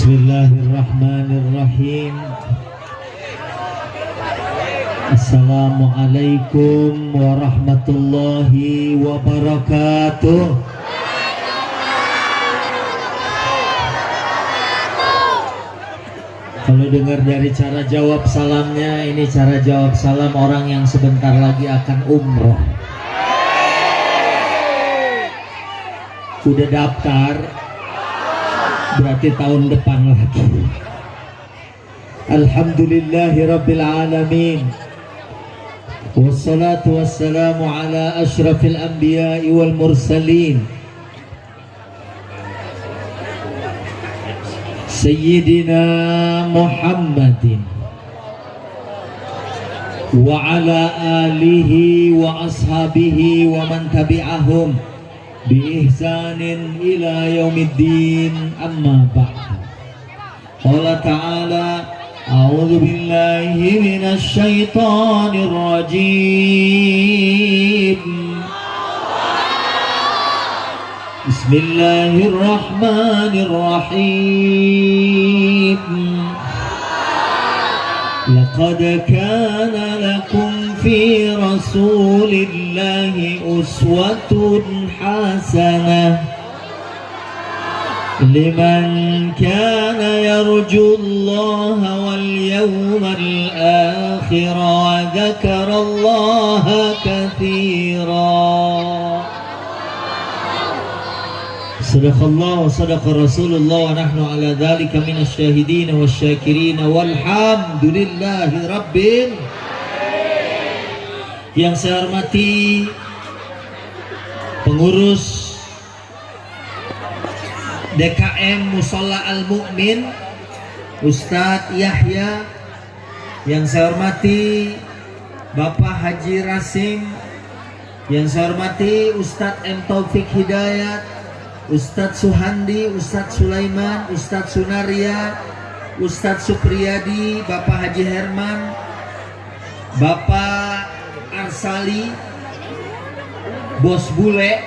Bismillahirrahmanirrahim. Assalamualaikum warahmatullahi wabarakatuh. Kalau dengar dari cara jawab salamnya, ini cara jawab salam orang yang sebentar lagi akan umroh. Udah daftar, berarti tahun depan lagi. Alhamdulillahi rabbil alamin. Wassalatu wassalamu ala ashrafil anbiya'i wal mursalin Sayyidina Muhammadin wa ala alihi wa ashabihi wa man tabi'ahum bi ihsanin ila yaumiddin, amma ba'd. Qala ta'ala a'udzu billahi minasy syaithanir rajim. Bismillahirrahmanirrahim. Laqad kana lakum fi rasulillahi uswatun hasanah liman kana yarjullaha wal yawmal akhir wa dzakarallaha katsiran. Sadaqallah wa sadaqa Rasulullah wa nahnu ala dzalika minasy syahidin wasyakirin walhamdulillahi rabbil. Yang saya hormati pengurus DKM Musholla Al-Mu'min Ustadz Yahya, yang saya hormati Bapak Haji Rasim, yang saya hormati Ustadz M. Taufik Hidayat, Ustadz Suhandi, Ustadz Sulaiman, Ustadz Sunaria, Ustadz Supriyadi, Bapak Haji Herman, Bapak Arsali, Bos Bule,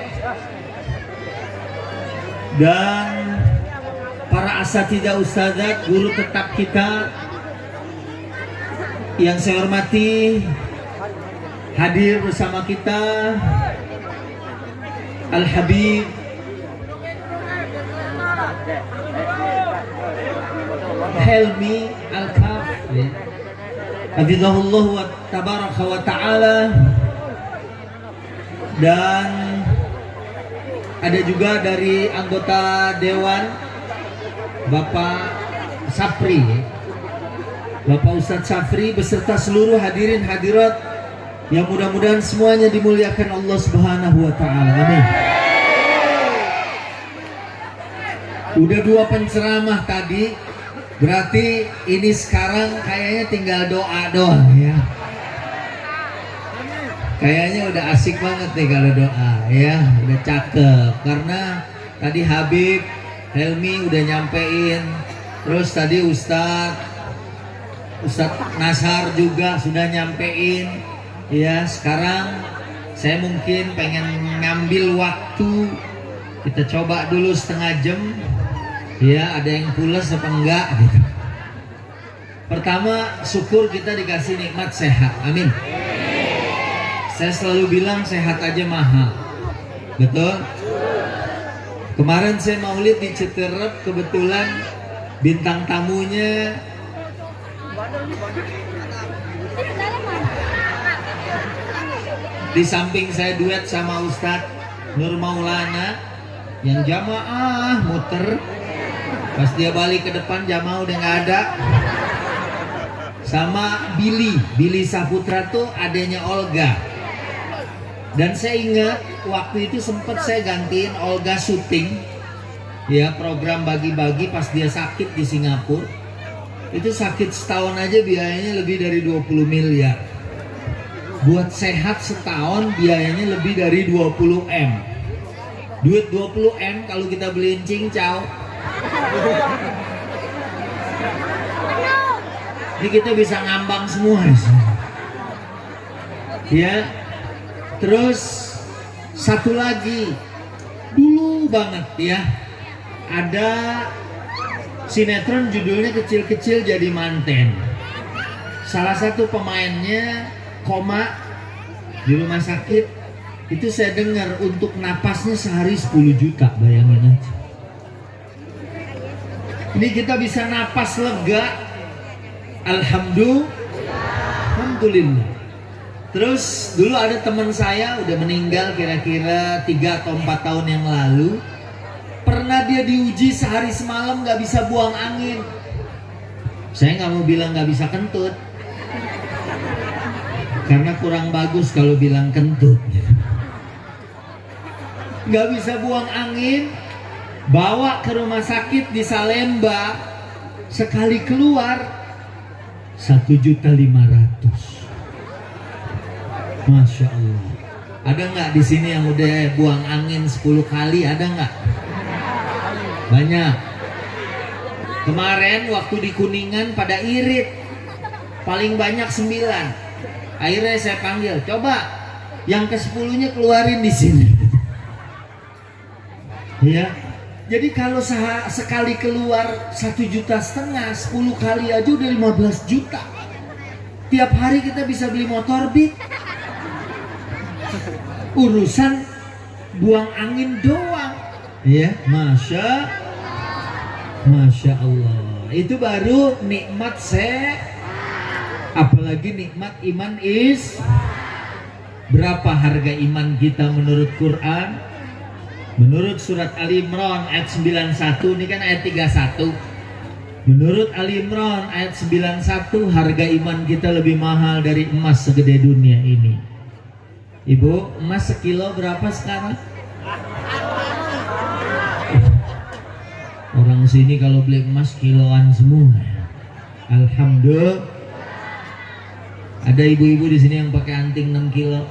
dan para asatidzah ustadzat, guru tetap kita yang saya hormati, hadir bersama kita Al-Habib Helmi Al-Kaf, hafizahullah wa tabaraka wa ta'ala, dan ada juga dari anggota Dewan Bapak Sapri, Bapak Ustadz Safri, beserta seluruh hadirin hadirat yang mudah-mudahan semuanya dimuliakan Allah Subhanahu wa ta'ala. Amin. Udah dua penceramah tadi, berarti ini sekarang kayaknya tinggal doa doang ya. Kayaknya udah asik banget nih kalau doa ya, udah cakep. Karena tadi Habib Helmi udah nyampein, terus tadi Ustadz Nasar juga sudah nyampein ya. Sekarang saya mungkin pengen ngambil waktu, kita coba dulu setengah jam ya, ada yang pulas apa enggak gitu. Pertama, syukur kita dikasih nikmat sehat, amin. Saya selalu bilang sehat aja mahal, betul? Kemarin saya maulid di Citerep, kebetulan bintang tamunya di samping saya duet sama Ustadz Nur Maulana yang jamaah muter, pas dia balik ke depan jamaah udah nggak ada. Sama Billy Saputra tuh adanya Olga. Dan saya ingat waktu itu sempat saya gantiin Olga syuting ya, program bagi-bagi pas dia sakit di Singapura. Itu sakit setahun aja biayanya lebih dari 20 miliar. Buat sehat setahun biayanya lebih dari 20 M. Duit 20 M kalau kita beliin cincau, ini kita bisa ngambang semua ya. Terus satu lagi, dulu banget ya, ada Sinetron judulnya Kecil-Kecil Jadi Manten. Salah satu pemainnya koma di rumah sakit. Itu saya dengar untuk napasnya sehari 10 juta, bayangin aja. Ini kita bisa napas lega, alhamdulillah. Terus dulu ada teman saya udah meninggal kira-kira 3 atau 4 tahun yang lalu. Pernah dia diuji sehari semalam gak bisa buang angin. Saya gak mau bilang gak bisa kentut, karena kurang bagus kalau bilang kentut. Gak bisa buang angin, bawa ke rumah sakit di Salemba. Sekali keluar 1.500.000. Masya Allah. Ada nggak di sini yang udah buang angin 10 kali? Ada nggak? Banyak. Kemarin waktu di Kuningan pada irit, paling banyak 9. Akhirnya saya panggil, coba yang ke-10-nya keluarin di sini. Ya, jadi kalau sekali keluar 1,5 juta, 10 kali aja udah 15 juta. Tiap hari kita bisa beli motor Beat. Urusan buang angin doang. Ya, Masya Allah. Itu baru nikmat apalagi nikmat iman is. Berapa harga iman kita menurut Quran? Menurut surat Ali Imran ayat 91, ini kan ayat 31. Menurut Ali Imran ayat 91, harga iman kita lebih mahal dari emas segede dunia ini. Ibu, emas sekilo berapa sekarang? Orang sini kalau beli emas kiloan semua. Alhamdulillah. Ada ibu-ibu di sini yang pakai anting 6 kilo.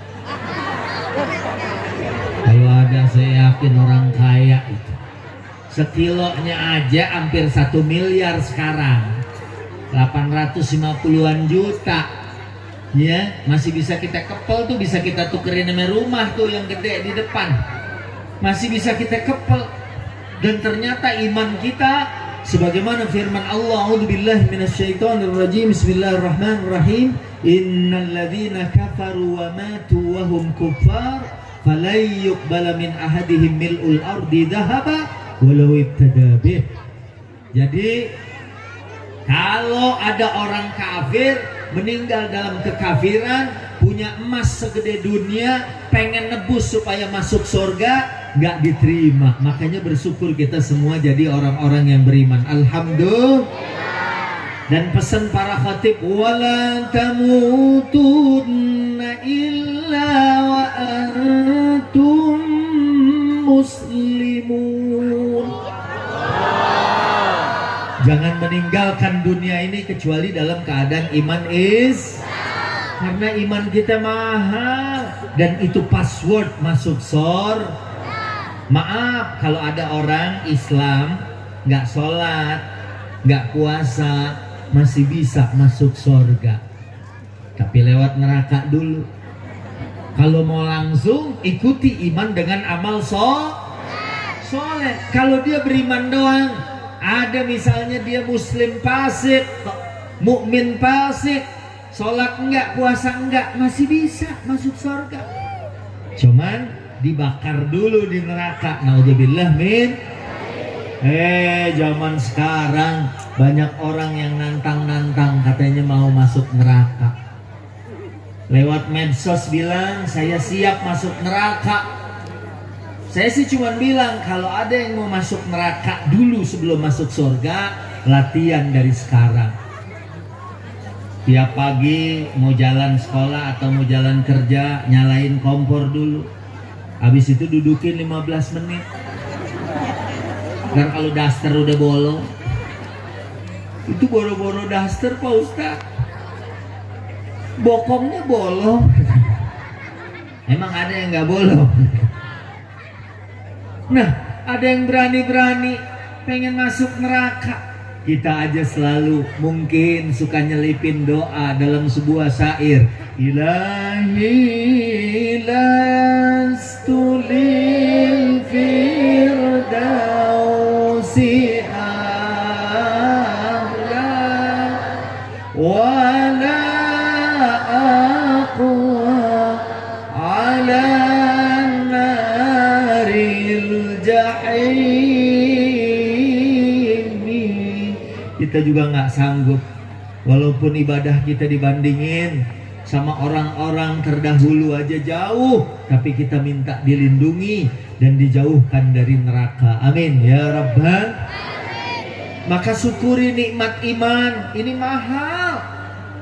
Kalau ada, saya yakin orang kaya itu. Sekilonya aja hampir 1 miliar sekarang. 850-an juta. Ya, masih bisa kita kepel tuh, bisa kita tukerin sama rumah tuh yang gede di depan. Masih bisa kita kepel. Dan ternyata iman kita sebagaimana firman Allah, a'udzubillahi minasyaitonirrajim, bismillahirrahmanirrahim, innalladzina kafaru wa matu wa hum kuffar falay yuqbala min ahadihim mil'ul ardi dhahaba walau ibtada bih. Jadi kalau ada orang kafir meninggal dalam kekafiran, punya emas segede dunia, pengen nebus supaya masuk surga, gak diterima. Makanya bersyukur kita semua jadi orang-orang yang beriman. Alhamdulillah. Dan pesan para khatib, wala tamutunna illa wa antum muslimun. Jangan meninggalkan dunia ini kecuali dalam keadaan iman is. Karena iman kita mahal, dan itu password masuk surga. Maaf kalau ada orang Islam nggak sholat, nggak puasa, masih bisa masuk surga, tapi lewat neraka dulu. Kalau mau langsung, ikuti iman dengan amal soleh. Kalau dia beriman doang, ada misalnya dia muslim fasik, mukmin fasik, sholat enggak, puasa enggak, masih bisa masuk surga. Cuman dibakar dulu di neraka. Naudzubillah min. Zaman sekarang banyak orang yang nantang-nantang, katanya mau masuk neraka. Lewat medsos bilang saya siap masuk neraka. Saya sih cuma bilang kalau ada yang mau masuk neraka dulu sebelum masuk surga, latihan dari sekarang. Tiap pagi mau jalan sekolah atau mau jalan kerja, nyalain kompor dulu. Habis itu dudukin 15 menit. Dan kalau daster udah bolong, itu boro-boro daster Pak Ustaz, bokongnya bolong. Emang ada yang nggak bolong? Nah, ada yang berani-berani pengen masuk neraka. Kita aja selalu mungkin suka nyelipin doa dalam sebuah syair. Ilahi lastu lil firdausi a'la kita juga nggak sanggup. Walaupun ibadah kita dibandingin sama orang-orang terdahulu aja jauh, tapi kita minta dilindungi dan dijauhkan dari neraka. Amin ya Rabbal. Maka syukuri nikmat iman, ini mahal.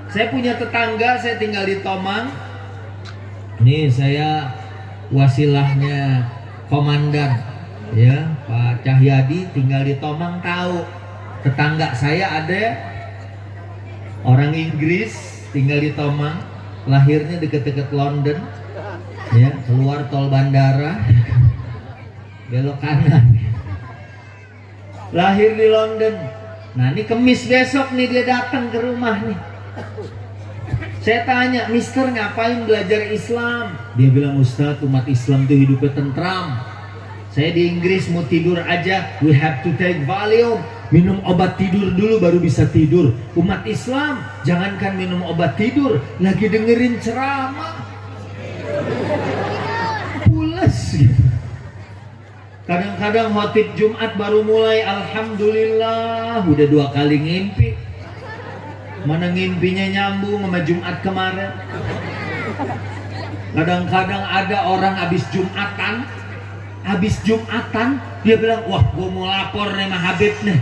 Saya punya tetangga, saya tinggal di Tomang. Nih saya wasilahnya komandan ya, Pak Cahyadi tinggal di Tomang, tahu tetangga saya ada orang Inggris tinggal di Tomang, lahirnya deket-deket London ya, keluar tol bandara belok kanan, lahir di London. Nah ini Kemis besok nih dia datang ke rumah nih. Saya tanya, Mister ngapain belajar Islam? Dia bilang, Ustadz umat Islam tuh hidupnya tentram. Saya di Inggris mau tidur aja, we have to take Valium, minum obat tidur dulu baru bisa tidur. Umat Islam jangankan minum obat tidur, lagi dengerin ceramah pules. Kadang-kadang khotib Jumat baru mulai, alhamdulillah udah 2 kali ngimpi. Mana ngimpinya nyambung sama Jumat kemarin. Kadang-kadang ada orang habis Jumatan dia bilang, wah gue mau lapor nih sama Habib nih.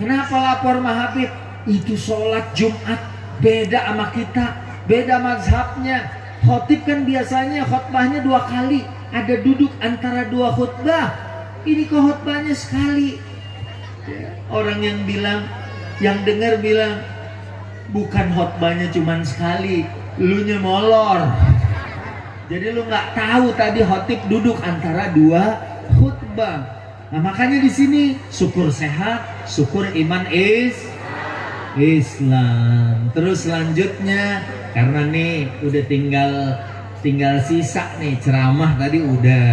Kenapa lapor sama Habib? Itu sholat Jumat beda sama kita, beda mazhabnya. Khotib kan biasanya khutbahnya 2 kali, ada duduk antara 2 khutbah. Ini kok khutbahnya sekali. Orang yang bilang, yang dengar bilang, bukan khotbahnya cuman sekali, lu nya molor. Jadi lu nggak tahu tadi khotib duduk antara 2 khutbah. Nah makanya di sini syukur sehat, syukur iman Islam. Terus selanjutnya karena nih udah tinggal sisa nih ceramah tadi, udah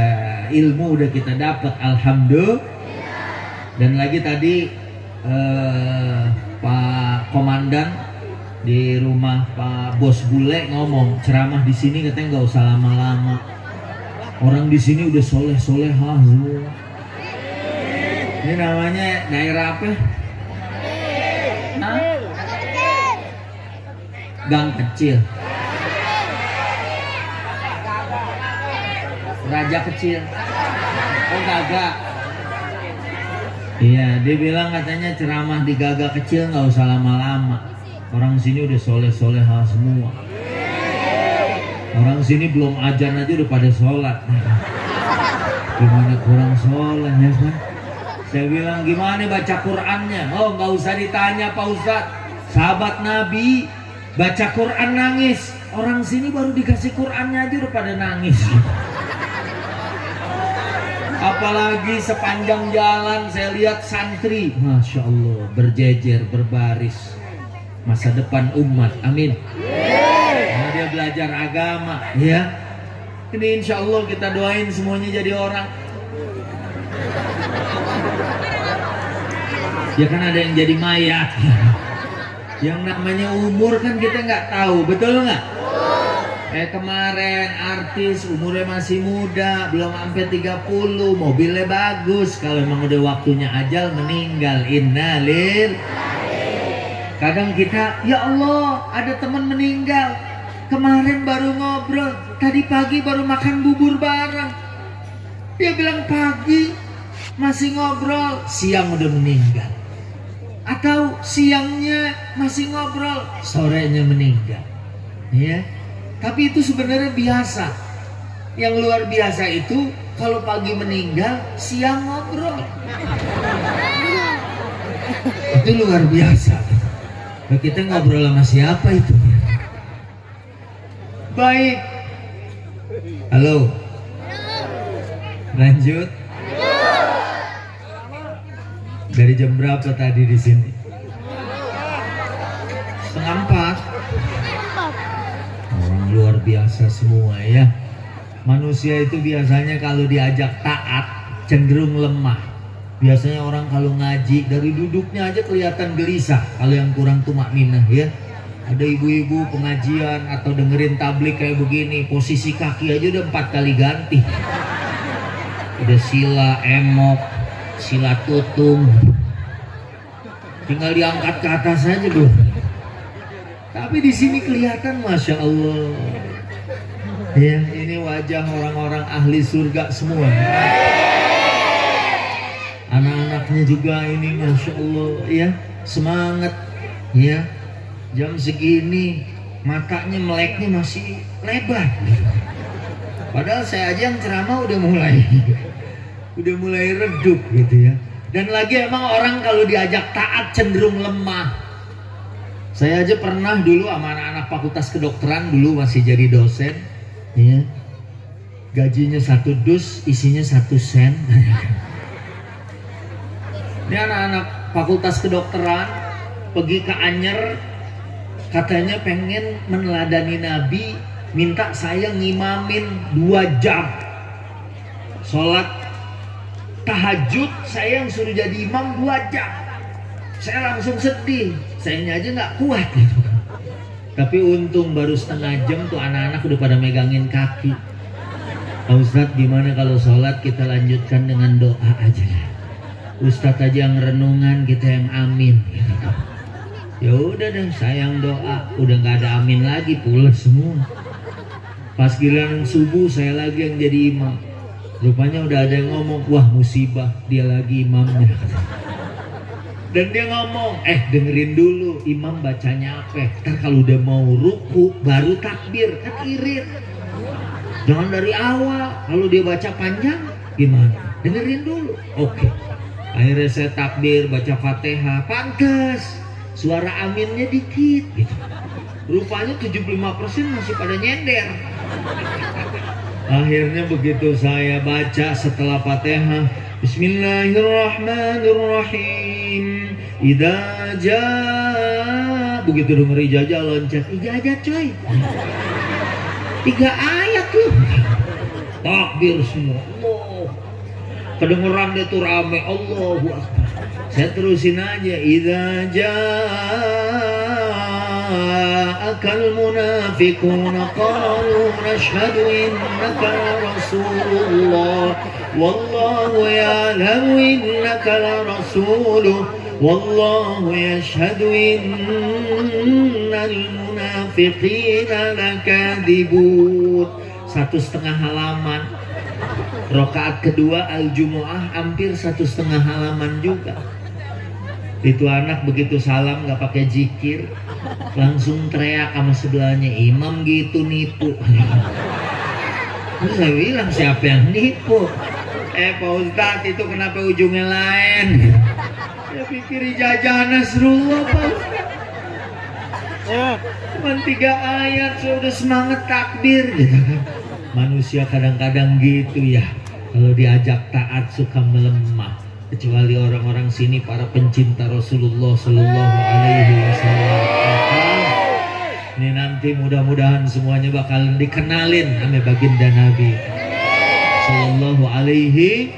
ilmu udah kita dapat, alhamdulillah. Dan lagi tadi Pak Komandan di rumah Pak Bos Bule ngomong, ceramah di sini katanya nggak usah lama-lama. Orang di sini udah soleh-solehah semua. Ini namanya daerah apa? Hah? Gang Kecil. Raja Kecil. Oh Gaga. Iya, dia bilang katanya ceramah di Gaga Kecil nggak usah lama-lama. Orang sini udah soleh-solehah semua. Orang sini belum ajan aja udah pada sholat. Gimana kurang soleh ya kan? Saya bilang gimana baca Qurannya? Oh nggak usah ditanya Pak Ustadz. Sahabat Nabi baca Quran nangis. Orang sini baru dikasih Qurannya aja udah pada nangis. Apalagi sepanjang jalan saya lihat santri, Masya Allah, berjejer, berbaris. Masa depan umat, amin. Karena dia belajar agama, ya. Ini insya Allah kita doain semuanya jadi orang. Ya kan ada yang jadi mayat. Yang namanya umur kan kita nggak tahu, betul nggak? Kemarin artis umurnya masih muda, belum sampai 30, mobilnya bagus. Kalau emang udah waktunya ajal meninggal, innalil. Kadang kita, ya Allah, ada teman meninggal. Kemarin baru ngobrol, tadi pagi baru makan bubur bareng. Dia bilang pagi masih ngobrol, siang udah meninggal. Atau siangnya masih ngobrol, sorenya meninggal. Ya. Tapi itu sebenarnya biasa. Yang luar biasa itu kalau pagi meninggal, siang ngobrol. Itu luar biasa. Nah, kita ngobrol sama siapa itu? Baik. Halo. Lanjut. Dari jam berapa tadi di sini? 3:30. Orang luar biasa semua ya. Manusia itu biasanya kalau diajak taat cenderung lemah. Biasanya orang kalau ngaji dari duduknya aja kelihatan gelisah. Kalau yang kurang tumakninah ya. Ada ibu-ibu pengajian atau dengerin tablik kayak begini, posisi kaki aja udah 4 kali ganti. Udah sila emok, sila tutung. tinggal diangkat ke atas saja bro. Tapi di sini kelihatan masya Allah. Ya, ini wajah orang-orang ahli surga semua. Anak-anaknya juga ini masya Allah ya, semangat ya. Jam segini matanya meleknya masih lebar. Padahal saya aja yang ceramah udah mulai redup gitu ya. Dan lagi emang orang kalau diajak taat cenderung lemah. Saya aja pernah dulu sama anak-anak fakultas kedokteran dulu masih jadi dosen ya. Gajinya 1 dus, isinya 1 sen. Ini anak-anak fakultas kedokteran pergi ke Anyer, katanya pengen meneladani Nabi, minta saya ngimamin 2 jam sholat tahajud, saya yang suruh jadi imam 2 jam. Saya langsung sedih, sayanya aja nggak kuat gitu. Tapi untung baru setengah jam tuh anak-anak udah pada megangin kaki. Pak Ustadz, gimana kalau sholat kita lanjutkan dengan doa aja? Ustadz aja yang renungan, kita yang amin gitu. Ya udah deh, saya yang doa, udah nggak ada amin lagi, pulas semua. Pas giliran subuh saya lagi yang jadi imam. Rupanya udah ada yang ngomong, wah musibah, dia lagi imamnya. Dan dia ngomong, dengerin dulu imam bacanya apa. Ntar kalau udah mau ruku baru takbir, kan irit. Jangan dari awal, kalau dia baca panjang gimana? Dengerin dulu. Oke. Akhirnya saya takbir, baca Fatihah, pantes suara aminnya dikit gitu. Rupanya 75% masih pada nyender. Akhirnya begitu saya baca setelah Fatihah, Bismillahirrahmanirrahim. Idza jaa, begitu denger ijazah loncat. Ijazah coy. 3 ayat loh. Takbir semua. Allah. Kedengeran dia tuh rame. Allahu Akbar. Saya terusin aja. Idza ja'akal munafiquna qalu nashhadu innaka rasulullah wallahu ya'lamu innaka la rasuluh wallahu yashhadu innal munafiqina lakadzibun. 1,5 halaman. Rakaat kedua Al-Jumu'ah hampir 1,5 halaman juga. Itu anak begitu salam nggak pakai zikir, langsung teriak sama sebelahnya, imam gitu nipu. Terus saya bilang, siapa yang nipu? Pak Ustadz, itu kenapa ujungnya lain? Saya pikir ijazah Nasrullah Pak Ustadz. Cuma 3 ayat sudah semangat takbir gitu kan. Manusia kadang-kadang gitu ya, kalau diajak taat suka melemah. Kecuali orang-orang sini para pencinta Rasulullah Sallallahu Alaihi Wasallam. Ini nanti mudah-mudahan semuanya bakal dikenalin sama baginda Nabi Sallallahu Alaihi.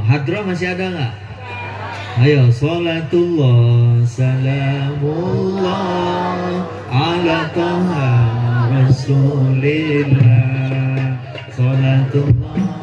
Hadroh masih ada nggak? Ayo, sholatullah salamullah ala taha Rasulillah. Sholatullah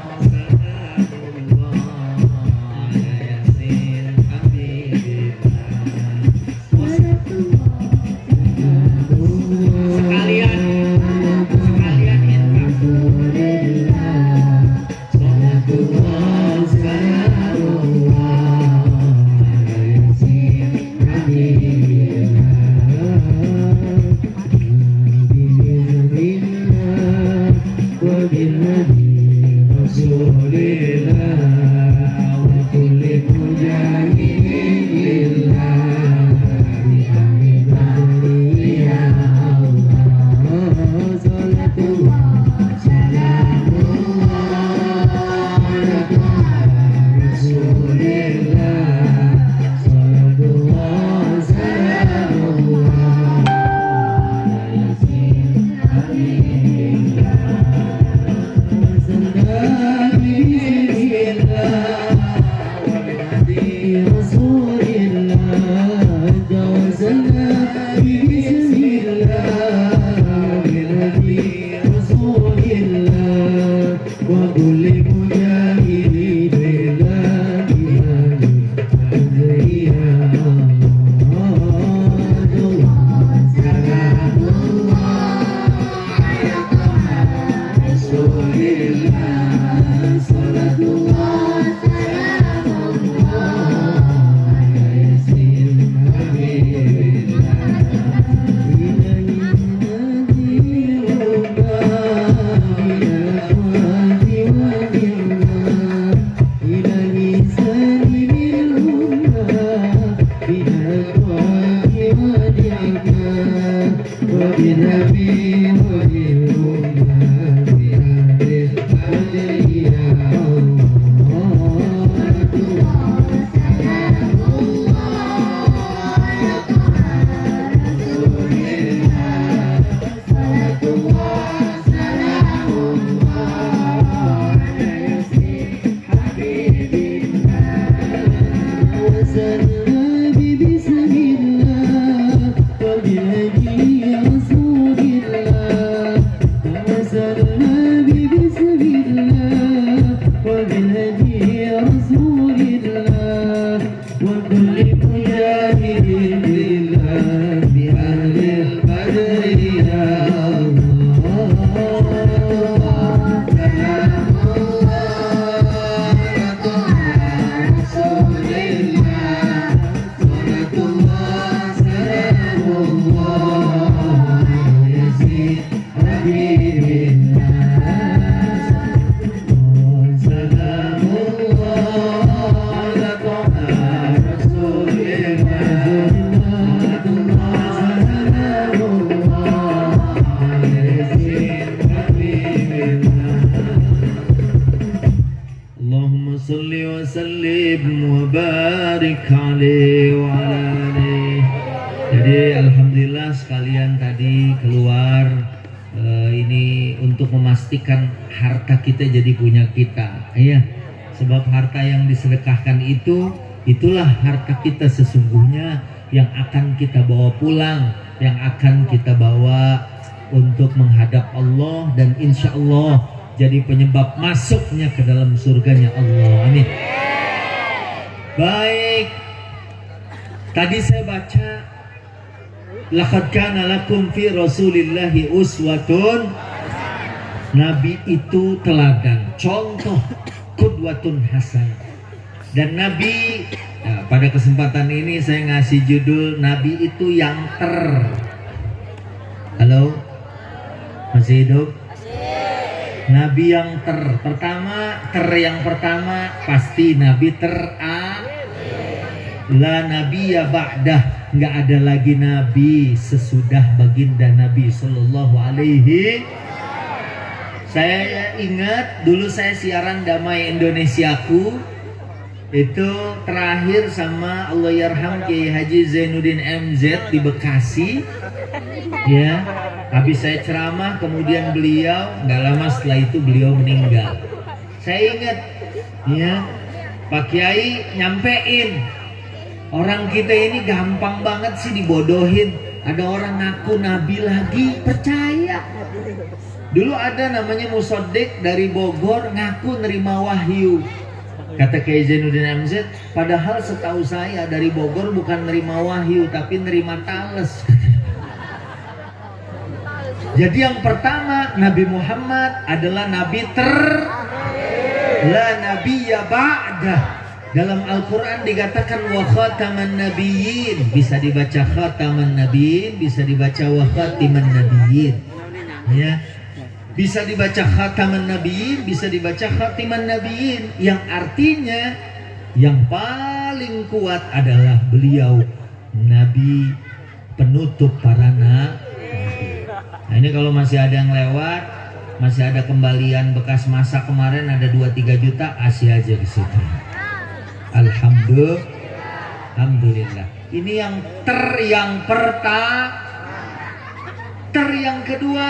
وبالنبي mujahidin lillah bi ahlil badri ya salli wa sallim wa barik alaihi wa ala alihi. Jadi alhamdulillah sekalian tadi keluar ini untuk memastikan harta kita jadi punya kita. Iya. Sebab harta yang disedekahkan itulah harta kita sesungguhnya yang akan kita bawa pulang, yang akan kita bawa untuk menghadap Allah dan insya Allah jadi penyebab masuknya ke dalam surganya Allah. Amin. Baik. Tadi saya baca laqad kana lakum fi rasulillahi uswatun. Nabi itu teladan, contoh, qudwatun hasanah. Dan Nabi pada kesempatan ini saya ngasih judul Nabi itu yang Halo? Masih hidup? Nabi yang yang pertama pasti Nabi la nabiyya ba'dah, nggak ada lagi Nabi sesudah baginda Nabi Sallallahu Alaihi. Saya ingat dulu saya siaran Damai Indonesiaku itu terakhir sama Allahyarham Kiai Haji Zainuddin MZ di Bekasi, ya. Habis saya ceramah, kemudian beliau, nggak lama setelah itu beliau meninggal. Saya ingat, ya, Pak Kiai nyampein, orang kita ini gampang banget sih dibodohin. Ada orang ngaku Nabi lagi, percaya. Dulu ada namanya Musodik dari Bogor, ngaku nerima wahyu. Kata Kiai Zainuddin MZ, padahal setahu saya dari Bogor bukan nerima wahyu, tapi nerima tales. Jadi yang pertama Nabi Muhammad adalah Nabi la nabiyya ba'dah. Dalam Al-Quran dikatakan wa khataman nabiyyin, bisa dibaca khataman nabiyyin, bisa dibaca wa khatiman nabiyyin, ya. Bisa dibaca khataman nabiyyin, bisa dibaca khatiman nabiyyin, yang artinya yang paling kuat adalah beliau Nabi penutup para nabi. Nah ini kalau masih ada yang lewat, masih ada kembalian bekas masa kemarin ada 2-3 juta, kasih aja di situ. Alhamdulillah. Ini yang yang kedua,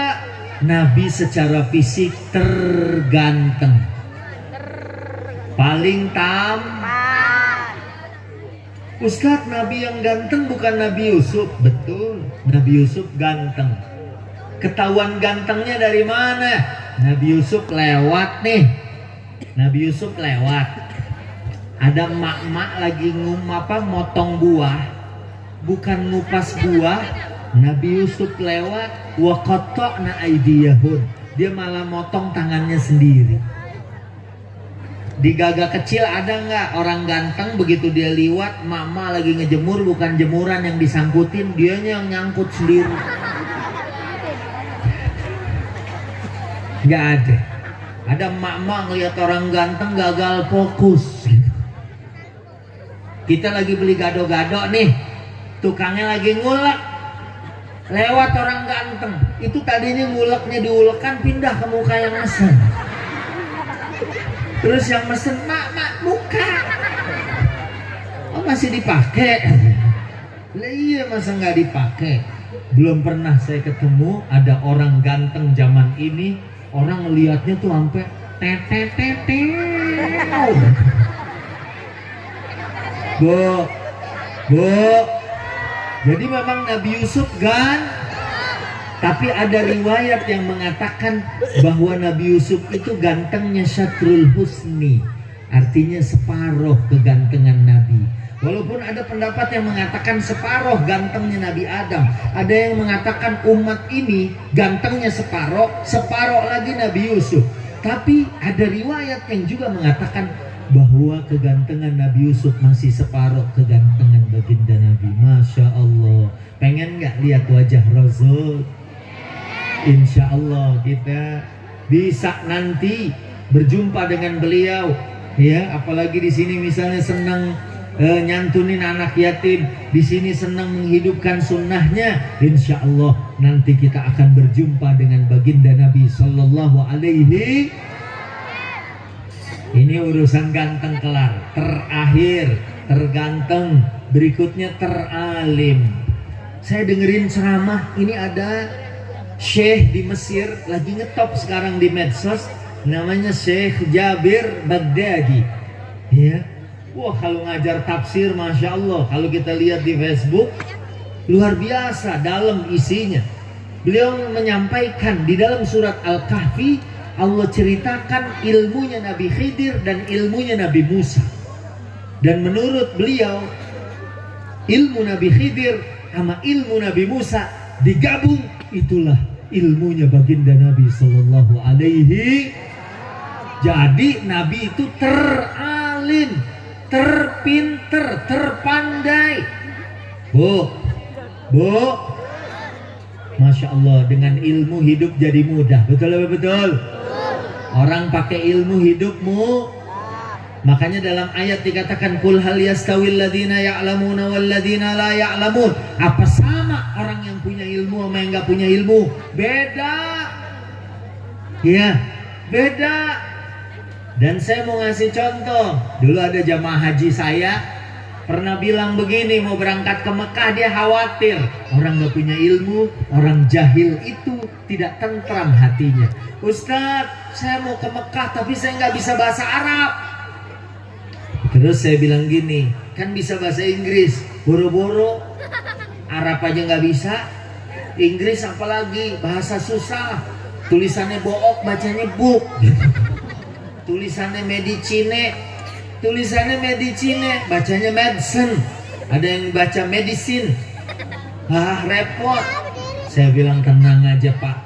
Nabi secara fisik terganteng, paling Ustadz, Nabi yang ganteng bukan Nabi Yusuf. Betul, Nabi Yusuf ganteng. Ketahuan gantengnya dari mana? Nabi Yusuf lewat nih. Nabi Yusuf lewat. Ada emak-emak lagi motong buah, bukan ngupas buah. Nabi Yusuf lewat, wa qatta'na aydiyahun. Dia malah motong tangannya sendiri. Di Gagak Kecil ada nggak orang ganteng begitu dia liwat, mama lagi ngejemur, bukan jemuran yang disangkutin, dianya yang nyangkut sendiri. Nggak ada. Ada emak-emak ngeliat orang ganteng gagal fokus. Kita lagi beli gado-gado nih, tukangnya lagi ngulek, lewat orang ganteng. Itu tadinya nguleknya diulekkan, pindah ke muka yang mesen. Terus yang mesen, mak buka. Oh masih dipakai? Lah iya, masa nggak dipakai? Belum pernah saya ketemu ada orang ganteng zaman ini, orang ngelihatnya tuh sampai Bu. Jadi memang Nabi Yusuf tapi ada riwayat yang mengatakan bahwa Nabi Yusuf itu gantengnya syatrul husni, artinya separuh kegantengan Nabi. Walaupun ada pendapat yang mengatakan separuh gantengnya Nabi Adam, ada yang mengatakan umat ini gantengnya separuh, separuh lagi Nabi Yusuf. Tapi ada riwayat yang juga mengatakan bahwa kegantengan Nabi Yusuf masih separuh kegantengan baginda Nabi. Masya Allah. Pengen nggak lihat wajah Rasul? Insya Allah kita bisa nanti berjumpa dengan beliau. Ya, apalagi di sini misalnya senang nyantunin anak yatim, di sini senang menghidupkan sunnahnya. Insya Allah nanti kita akan berjumpa dengan baginda Nabi Sallallahu Alaihi. Ini urusan ganteng kelar. Terakhir terganteng, berikutnya teralim. Saya dengerin ceramah, ini ada Syekh di Mesir lagi ngetop sekarang di medsos, namanya Syekh Jabir Baghdadi. Ya. Wah, kalau ngajar tafsir Masya Allah, kalau kita lihat di Facebook luar biasa dalam isinya. Beliau menyampaikan di dalam surat Al-Kahfi, Allah ceritakan ilmunya Nabi Khidir dan ilmunya Nabi Musa. Dan menurut beliau, ilmu Nabi Khidir sama ilmu Nabi Musa digabung, itulah ilmunya baginda Nabi Sallallahu Alaihi. Jadi Nabi itu teralim, terpinter, terpandai. Bu, Masya Allah, dengan ilmu hidup jadi mudah. Betul apa betul? Orang pakai ilmu hidupmu. Makanya dalam ayat dikatakan kul hal yastawil ladina ya'lamuna wal ladina la ya'lamun. Apa sama orang yang punya ilmu sama yang nggak punya ilmu? Beda. Ya, beda. Dan saya mau ngasih contoh. Dulu ada jamaah haji saya pernah bilang begini, mau berangkat ke Mekah, dia khawatir orang gak punya ilmu, orang jahil itu tidak tentram hatinya. Ustadz, saya mau ke Mekah tapi saya gak bisa bahasa Arab. Terus saya bilang gini, kan bisa bahasa Inggris, boro-boro Arab aja gak bisa, Inggris apalagi, bahasa susah. Tulisannya book, bacanya book. Tulisannya medicine, bacanya medicine. Ada yang baca medicine. Repot. Saya bilang tenang aja Pak.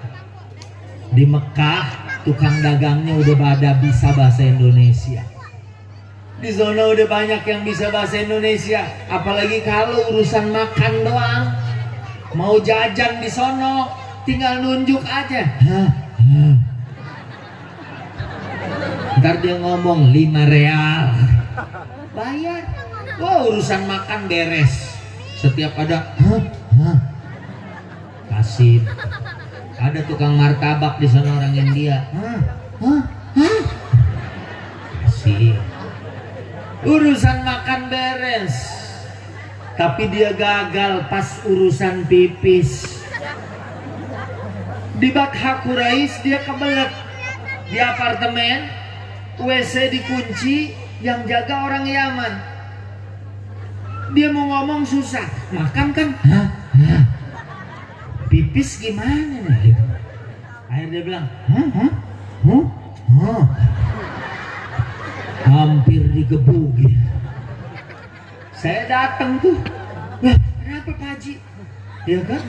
Di Mekah tukang dagangnya udah pada bisa bahasa Indonesia. Di zona udah banyak yang bisa bahasa Indonesia. Apalagi kalau urusan makan doang, mau jajan di sono tinggal nunjuk aja. Ntar dia ngomong 5 real, bayar. Wah, urusan makan beres. Setiap ada kasih. Ada tukang martabak di sana orang India, kasih. Urusan makan beres. Tapi dia gagal pas urusan pipis. Di Batha Quraisy dia kebelet. Di apartemen WC dikunci, yang jaga orang Yaman. Dia mau ngomong susah, makan kan? Pipis gimana nih? Akhirnya dia bilang, hampir digebukin. Saya datang tuh, kenapa Pak Haji? Ya kan?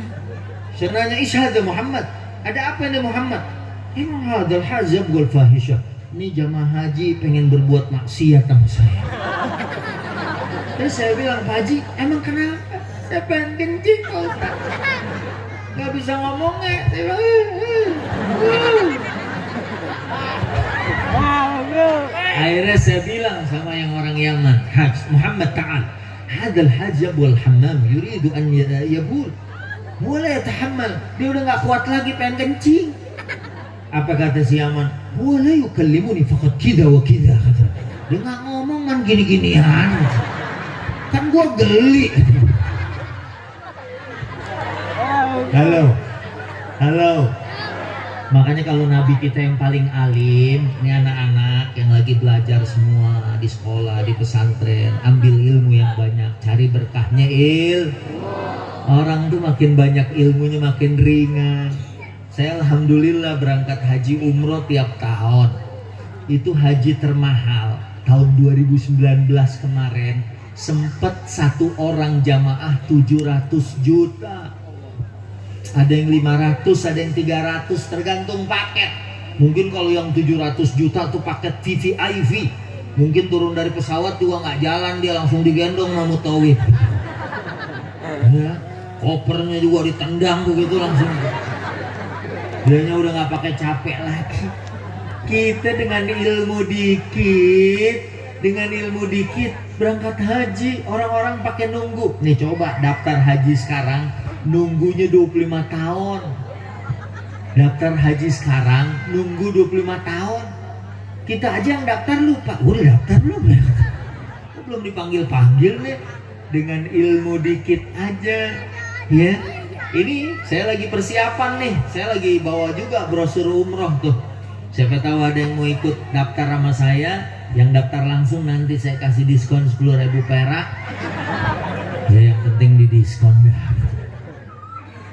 Saya nanya, Ishada Muhammad, ada apa ini Muhammad? Emang hadal hajab wal fahisyah. Ini jamaah haji pengen berbuat maksiat sama saya. Terus saya bilang, Pak Haji, emang kenapa? Saya pengen kencing Pak Ustaz. Gak bisa ngomongnya. Saya bilang, akhirnya saya bilang sama yang orang Yaman, Muhammad ta'al, hadal hajab wal hammam yuridu an yabul. Mulai tahammal, dia udah gak kuat lagi pengen kencing. Apa kata si Yaman? Wala yukallimuni faqad kida wa kida. Dia nggak ngomong man gini-ginian. Kan gua geli. Halo. Makanya kalau nabi kita yang paling alim, ini anak-anak yang lagi belajar semua di sekolah, di pesantren, ambil ilmu yang banyak, cari berkahnya Orang tuh makin banyak ilmunya makin ringan. Saya alhamdulillah berangkat haji umroh tiap tahun. Itu haji termahal tahun 2019 kemarin Sempet satu orang jamaah 700 juta. Ada yang 500, ada yang 300, tergantung paket. Mungkin kalau yang 700 juta tuh paket VVIP. Mungkin turun dari pesawat juga nggak jalan, dia langsung digendong sama mutawif. Ya, kopernya juga ditendang begitu langsung. Dianya udah nggak pakai capek lagi. Kita dengan ilmu dikit berangkat haji, orang-orang pakai nunggu. Nih coba daftar haji sekarang, nunggunya 25 tahun. Daftar haji sekarang, nunggu 25 tahun. Kita aja yang daftar lupa. Udah daftar belum ya? Belum dipanggil-panggil nih. Dengan ilmu dikit aja, ya. Ini saya lagi persiapan nih. Saya lagi bawa juga brosur umroh tuh. Siapa tahu ada yang mau ikut daftar sama saya. Yang daftar langsung nanti saya kasih diskon 10.000 perak. Ya yang penting di diskon dah.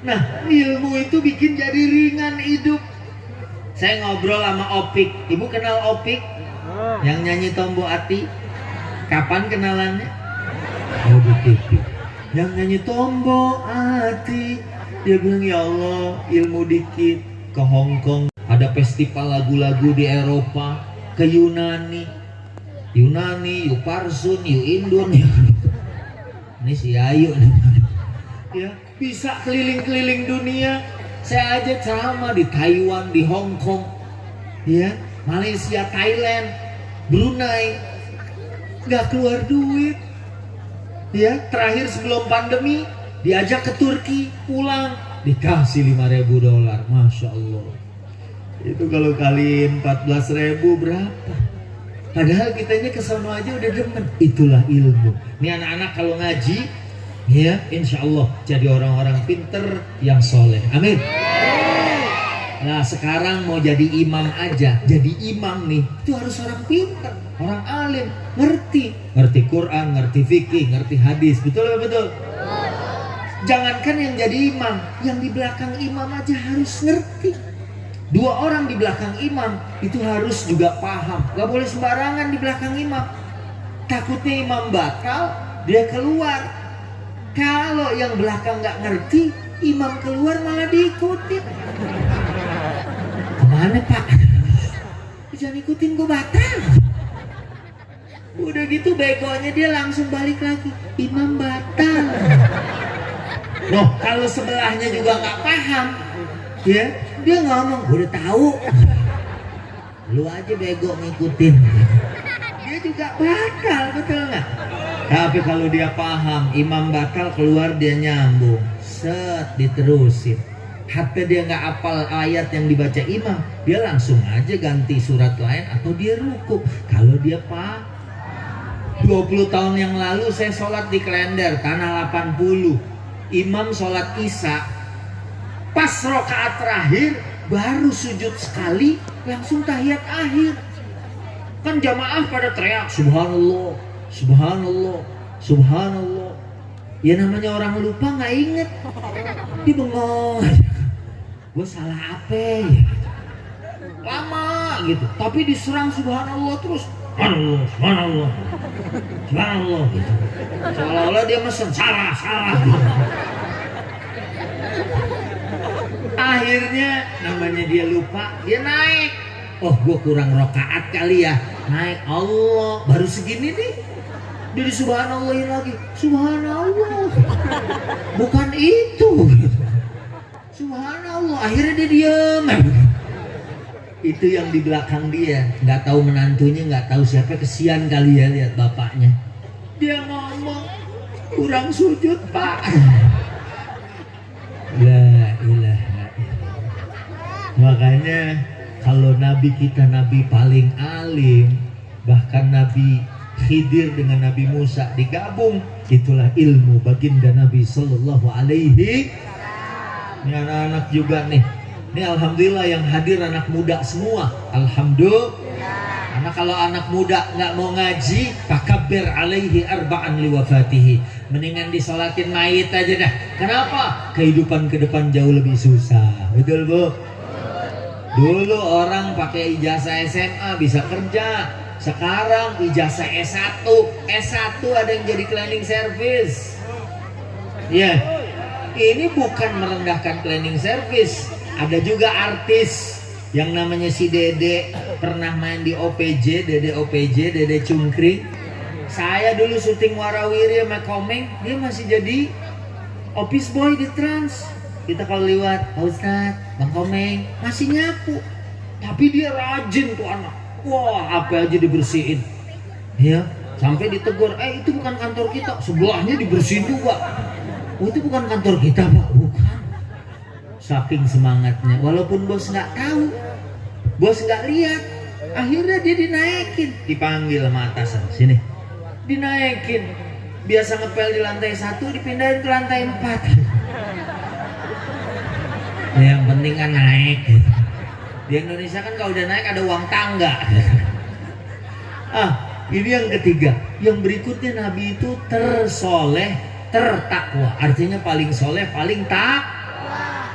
Nah, ilmu itu bikin jadi ringan hidup. Saya ngobrol sama Opik. Ibu kenal Opik? Yang nyanyi Tombo Ati. Kapan kenalannya? Oh di TV. Yang nyanyi Tombo Ati. Dia bilang, ya Allah, ilmu dikit. Ke Hong Kong. Ada festival lagu-lagu di Eropa. Ke Yunani, Yu Parsun, Yu Indon. Ini si Ayu nih. Ya, bisa keliling-keliling dunia. Saya aja ceramah di Taiwan, di Hong Kong, ya, Malaysia, Thailand, Brunei, nggak keluar duit. Ya, terakhir sebelum pandemi diajak ke Turki, pulang dikasih $5.000, masya Allah. Itu kalau kali 14.000 berapa? Padahal kitanya kesono aja udah demen. Itulah ilmu. Ini anak-anak kalau ngaji, ya, insya Allah jadi orang-orang pinter yang soleh. Amin. Nah sekarang mau jadi imam aja. Jadi imam nih, itu harus orang pinter, orang alim, ngerti Quran, ngerti fikih, ngerti hadis. Betul apa betul? Jangankan yang jadi imam, yang di belakang imam aja harus ngerti. 2 orang di belakang imam itu harus juga paham. Gak boleh sembarangan di belakang imam. Takutnya imam batal, dia keluar. Kalau yang belakang nggak ngerti, imam keluar malah diikutin. Kemana pak? Jangan ikutin, gue batal. Udah gitu begonya dia langsung balik lagi. Imam batal. Loh kalau sebelahnya juga nggak paham, ya dia ngomong, gue udah tahu. Lu aja bego ngikutin. Dia juga batal, betul nggak? Tapi kalau dia paham, imam bakal keluar dia nyambung, set diterusin. Hatta dia nggak hafal ayat yang dibaca imam, dia langsung aja ganti surat lain atau dia ruku. Kalau dia paham. 20 tahun yang lalu saya sholat di Klender, tanah 80. Imam sholat isya, pas rokaat terakhir baru sujud sekali, langsung tahiyat akhir. Kan jamaah pada teriak, subhanallah, subhanallah, subhanallah. Ya namanya orang lupa nggak inget, dia bengong. Gue salah apa ya? Lama gitu, tapi diserang subhanallah terus. Subhanallah, subhanallah, subhanallah gitu. Seolah-olah dia mesen salah gitu. Akhirnya namanya dia lupa, dia naik. Oh gue kurang rokaat kali ya, naik. Allah baru segini nih, jadi subhanallahin lagi, subhanallah, bukan itu, subhanallah. Akhirnya dia diam. Itu yang di belakang dia nggak tahu menantunya, nggak tahu siapa, kesian kali ya lihat bapaknya. Dia ngomong, kurang sujud pak. La ilaha illallah. Makanya kalau nabi kita nabi paling alim, bahkan Nabi Khidir dengan Nabi Musa digabung, itulah ilmu baginda Nabi Sallallahu Alaihi. Ini anak-anak juga nih. Ini alhamdulillah yang hadir anak muda semua. Alhamdulillah. Karena kalau anak muda nggak mau ngaji, takabbir alaihi arba'an liwafatihi. Mendingan disolatin mayit aja dah. Kenapa? Kehidupan ke depan jauh lebih susah. Betul bu? Dulu orang pakai ijazah SMA bisa kerja. Sekarang ijazah S1, S1 ada yang jadi cleaning service. Ya, ini bukan merendahkan cleaning service. Ada juga artis yang namanya si Dede, pernah main di OPJ, Dede Cungkring. Saya dulu syuting Warawiri sama Komeng, dia masih jadi office boy di Trans. Kita kalau lewat, Pak Ustadz, Bang Komeng masih nyapu. Tapi dia rajin tuh anak. Wah, apa aja dibersihin. Ya, sampai ditegur, itu bukan kantor kita, sebelahnya dibersihin juga. Oh, itu bukan kantor kita, Pak. Bukan. Saking semangatnya, walaupun bos nggak tahu, bos nggak lihat, akhirnya dia dinaikin, dipanggil sama atasan, sini, dinaikin. Biasa ngepel di lantai 1, dipindahin ke lantai 4. Yang penting kan naik. Di Indonesia kan kalau udah naik ada uang tangga. Ini yang ketiga. Yang berikutnya Nabi itu tersoleh, tertakwa. Artinya paling soleh, paling takwa.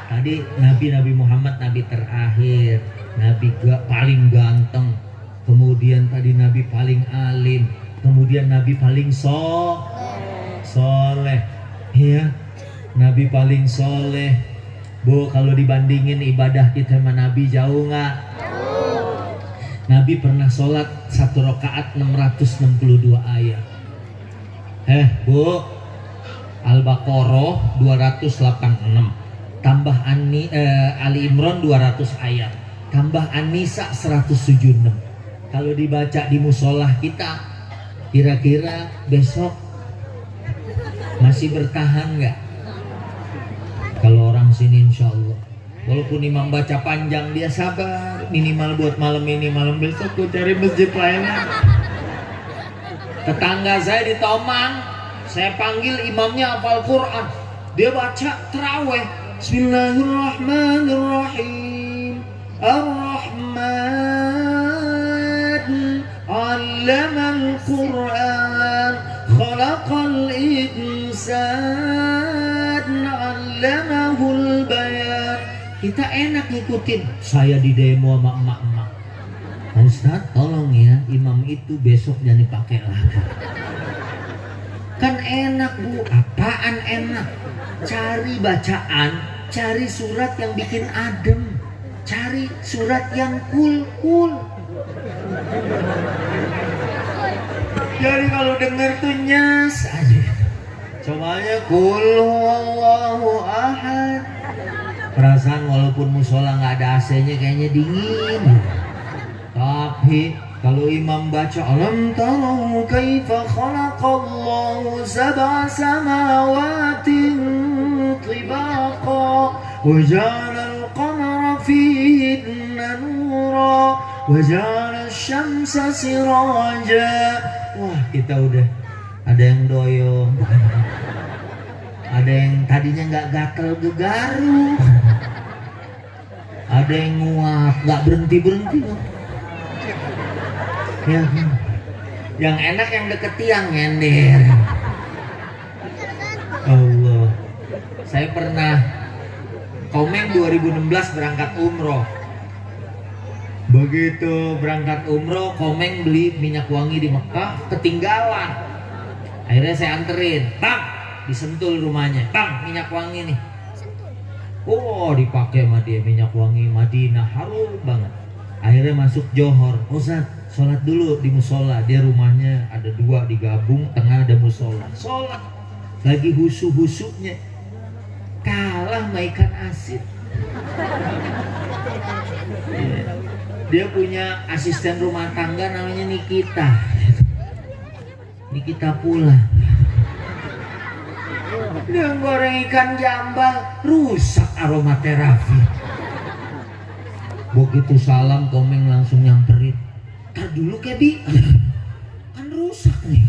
Tadi Nabi Muhammad Nabi terakhir, Nabi paling ganteng, kemudian tadi Nabi paling alim, kemudian Nabi paling soleh, ya, Nabi paling soleh. Bu, kalau dibandingin ibadah kita sama Nabi jauh nggak? Nabi pernah sholat 1 rakaat 662 ayat. Bu, Al-Baqarah 286. Tambah Ali Imran 200 ayat, tambah An-Nisa 176. Kalau dibaca di musolah kita, kira-kira besok masih bertahan nggak? Kalau orang sini insya Allah, walaupun imam baca panjang dia sabar, minimal buat malam ini, malam besok gue cari masjid lainnya. Tetangga saya di Tomang, saya panggil imamnya hafal Quran, dia baca terawih. Bismillahirrahmanirrahim. Ar-Rahman 'allamal Qur'an, khalaqal insan, 'allamahul bayan. Kita enak ngikutin. Saya di demo sama emak-emak. Ustaz, tolong ya, imam itu besok jangan dipakai lagi. Kan enak, Bu. Apaan enak? Cari bacaan, cari surat yang bikin adem, cari surat yang cool. Jadi kalau denger tuh nyes aja. Coba aja Qul huwallahu ahad. Perasaan walaupun musola nggak ada AC-nya kayaknya dingin. Tapi kalau imam baca alam tara kaifa khalaqallahu sab'a samawatin tibaqa wa ja'ala al-qamara fihinna nura wa ja'ala asy-syamsa siraja. Wah, kita udah ada yang doyong, ada yang tadinya nggak gatel gegaru, ada yang nguap nggak berhenti. Ya, yang enak yang deket tiang nyender. Allah. Saya pernah Komeng 2016 berangkat umroh. Begitu berangkat umroh, Komeng beli minyak wangi di Mekah, ketinggalan. Akhirnya saya anterin, Bang, di Sentul rumahnya, Bang, minyak wangi nih. Oh, dipakai sama dia minyak wangi Madinah, harum banget. Akhirnya masuk Johor, Ustaz, sholat dulu di musola. Dia rumahnya ada 2 digabung, tengah ada musola. Sholat, lagi husu-husunya, kalah sama ikan asin. Dia punya asisten rumah tangga namanya Nikita pula. Dia goreng ikan jambal, rusak aromaterapi. Begitu salam, Komeng langsung nyamperin. Tar dulu Kebi, kan rusak nih.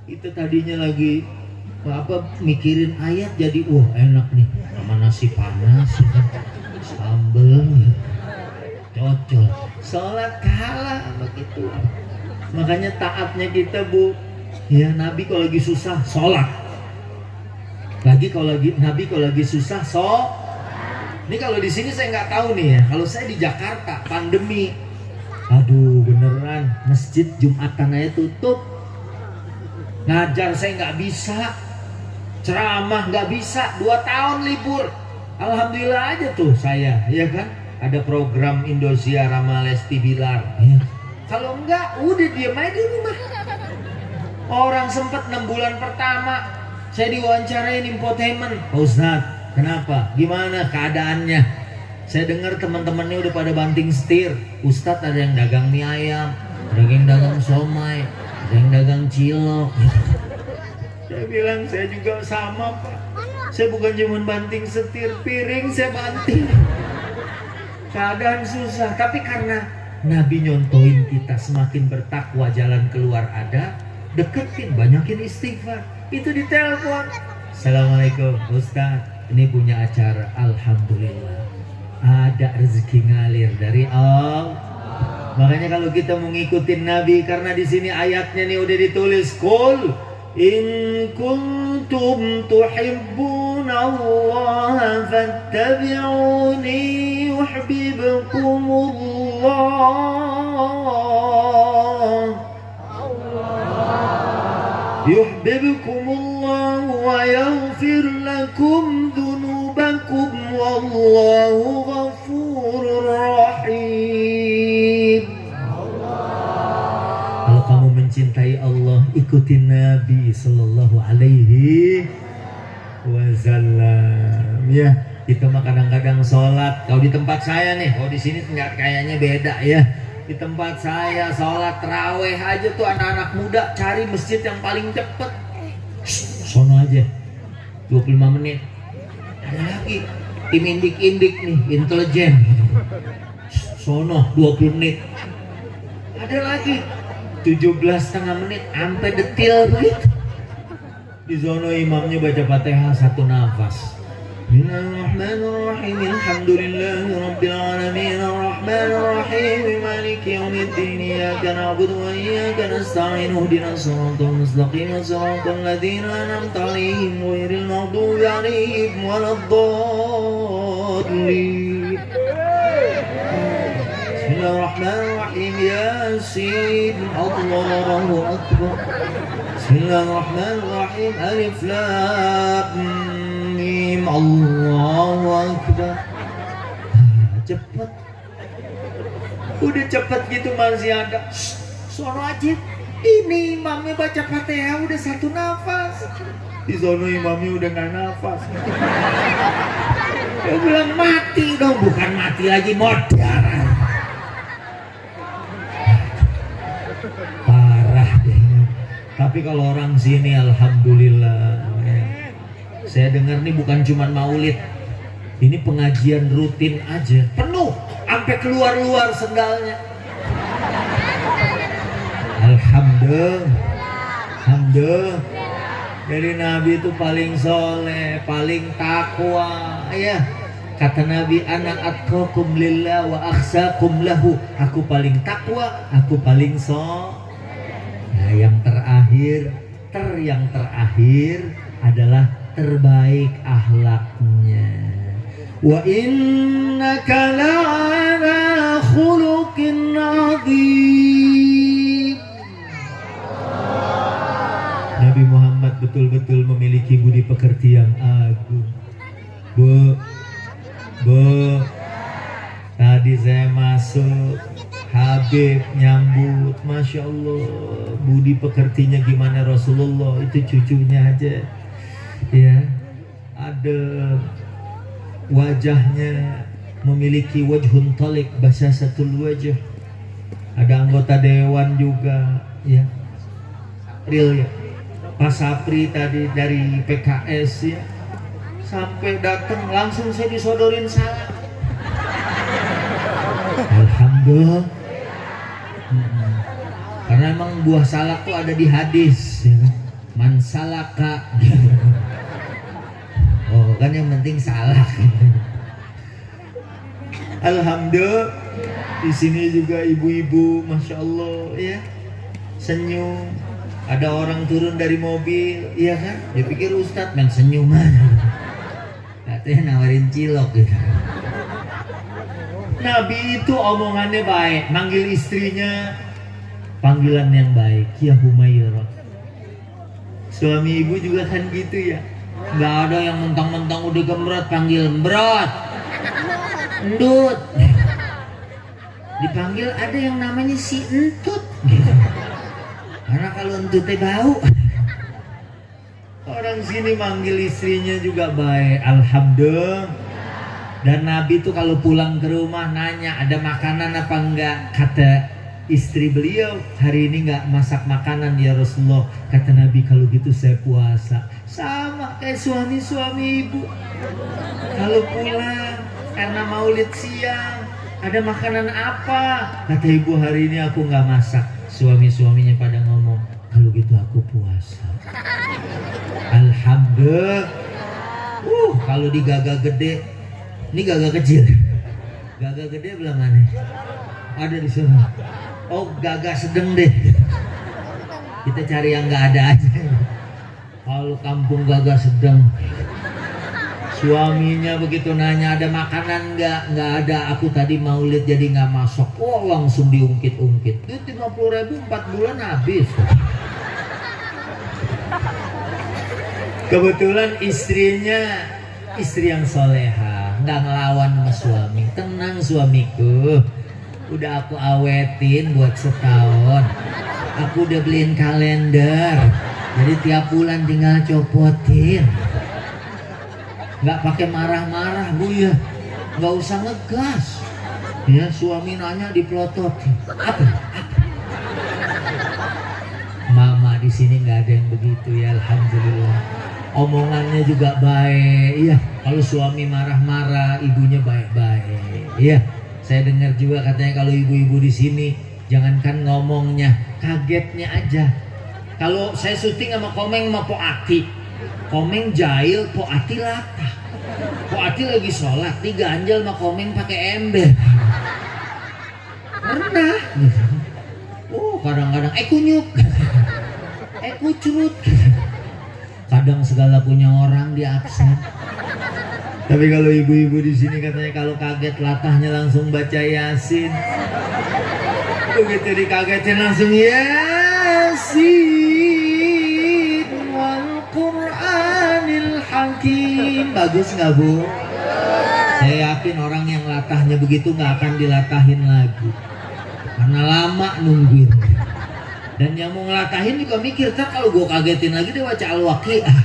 Itu tadinya lagi mikirin ayat, jadi wah enak nih sama nasi panas, sambel, cocok. Sholat kalah begitu. Makanya taatnya kita, Bu. Ya, Nabi kalau lagi susah sholat. Nabi kalau lagi susah Ini kalau di sini saya nggak tahu nih ya. Kalau saya di Jakarta pandemi, aduh beneran masjid Jumatan aja tutup. Ngajar saya nggak bisa, ceramah nggak bisa, 2 tahun libur. Alhamdulillah aja tuh saya, ya kan? Ada program Indosiar sama Lesti Bilar. Ya. Kalau enggak, udah diem aja di rumah. Orang sempet 6 bulan pertama saya diwawancarain infotainment. Pak Ustadz, kenapa? Gimana keadaannya? Saya dengar teman-temannya udah pada banting setir. Ustadz ada yang dagang mie ayam, ada yang dagang somai, ada yang dagang cilok. Saya bilang saya juga sama Pak. Saya bukan cuma banting setir, piring saya banting. Keadaan susah, tapi karena Nabi nyontoin kita semakin bertakwa jalan keluar ada, deketin, banyakin istighfar. Itu ditelepon. Assalamualaikum Ustaz, ini punya acara. Alhamdulillah ada rezeki ngalir dari Allah. Makanya kalau kita mau ngikutin Nabi, karena di sini ayatnya nih udah ditulis, Qul in kuntum tuhibbunallaha fattabi'uni yuhibbukumullah yuhibbukumullah wa yaghfir lakum dhunubakum wallahu ghafurur rahim. Kalau kamu mencintai Allah, ikutin Nabi sallallahu alaihi wasallam. Ya, kita mah kadang-kadang sholat. Kalau di tempat saya nih, kalau di sini nggak, kayaknya beda ya. Di tempat saya sholat tarawih aja tuh anak-anak muda cari masjid yang paling cepet. Sono aja 25 menit. Ada lagi tim indik-indik nih, intelijen. Sono 20 menit. Ada lagi 17,5 menit sampai detil begitu. Di sono imamnya baca Fatihah 1 nafas. Bismillahirrahmanirrahim. Alhamdulillahi rabbil alamin. Arrahmanirrahim. Maliki yaumiddin. Iyyaka na'budu wa iyyaka nasta'in. Ihdinas siratal mustaqim. Siratal ladzina an'amta 'alaihim ghairil maghdubi 'alaihim waladdallin. Bismillahirrahmanirrahim. Yasin. Allahu akbar. Bismillahirrahmanirrahim. Alif lam mim. Allahu akbar. Cepet. Udah cepet gitu masih ada. Sono aja. Ini imamnya baca Fatihah udah 1 nafas. Di sono imamnya udah nggak nafas. Dia bilang mati dong, bukan mati lagi, modar. Parah deh. Tapi kalau orang sini alhamdulillah. Saya dengar nih bukan cuma maulid. Ini pengajian rutin aja. Penuh sampai keluar-luar sendalnya. Alhamdulillah. Alhamdulillah. Dari Nabi itu paling soleh, paling takwa. Ya. Kata Nabi, ana atqakum lillah wa akhshakum lahu. Aku paling takwa, aku paling soleh. Nah, yang terakhir adalah terbaik akhlaknya. Wa innaka la'ala khuluqin 'adzim. Nabi Muhammad betul-betul memiliki budi pekerti yang agung. Bu, tadi saya masuk, Habib nyambut, Masya Allah, budi pekertinya gimana Rasulullah, itu cucunya aja, ya, ada wajahnya memiliki wajhun talik, basyasatul wajah, ada anggota dewan juga, ya, real ya, Pak Sapri tadi dari PKS ya, sampai datang langsung saya disodorin salam. Alhamdulillah. Karena emang buah salak tuh ada di hadis ya. Man salaka. Oh kan yang penting salak. Alhamdulillah. Di sini juga ibu-ibu, Masya Allah ya, senyum. Ada orang turun dari mobil, iya kan? Dia pikir Ustadz main senyum aja. Katanya nawarin cilok gitu. Nabi itu omongannya baik, manggil istrinya panggilan yang baik, ya Humairah. Suami ibu juga kan gitu ya, nggak ada yang mentang-mentang udah gembrot panggil Mbrot, Endut. Dipanggil ada yang namanya si Entut, karena kalau Entutnya bau. Orang sini manggil istrinya juga baik, alhamdulillah. Dan Nabi tuh kalau pulang ke rumah nanya ada makanan apa enggak. Kata istri beliau, hari ini enggak masak makanan ya Rasulullah. Kata Nabi, kalau gitu saya puasa. Sama kayak suami-suami ibu, kalau pulang karena maulid siang ada makanan apa, kata ibu hari ini aku enggak masak. Suami-suaminya pada ngomong, kalau gitu aku puasa. Alhamdulillah. Kalau di gagah gede, ini gagah kecil. Gagah gede belah mana? Ada di sana. Oh, gagah sedang deh. Kita cari yang nggak ada aja. Kalau kampung gagah sedang, suaminya begitu nanya ada makanan nggak ada. Aku tadi maulid jadi nggak masuk. Oh, langsung diungkit-ungkit. Itu 50.000 4 bulan habis. Kebetulan istrinya istri yang soleha, nggak ngelawan sama suami. Tenang suamiku, udah aku awetin buat setahun. Aku udah beliin kalender, jadi tiap bulan tinggal copotin. Nggak pakai marah-marah bu ya, nggak usah ngegas. Ya suami nanya dipelototin. Apa? Mama di sini nggak ada yang begitu ya, alhamdulillah. Omongannya juga baik, iya. Kalau suami marah-marah, ibunya baik-baik, iya. Saya dengar juga katanya kalau ibu-ibu di sini, jangankan ngomongnya, kagetnya aja. Kalau saya syuting sama Komeng sama Po Ati, Komeng jahil, Po Ati latah. Po Ati lagi sholat, diganjal sama Komeng pakai ember. Pernah. Oh, kadang-kadang kunyuk, kucrut. Kadang segala punya orang di absen. Tapi kalau ibu-ibu di sini katanya kalau kaget latahnya langsung baca Yasin. Begitu dikagetin langsung Yasin wal Qur'anil Hakim. Bagus nggak bu? Saya yakin orang yang latahnya begitu nggak akan dilatahin lagi, karena lama nungguin. Dan yang mau ngelatahin juga mikir, tak kalau gue kagetin lagi dia baca Al-Waqi'ah,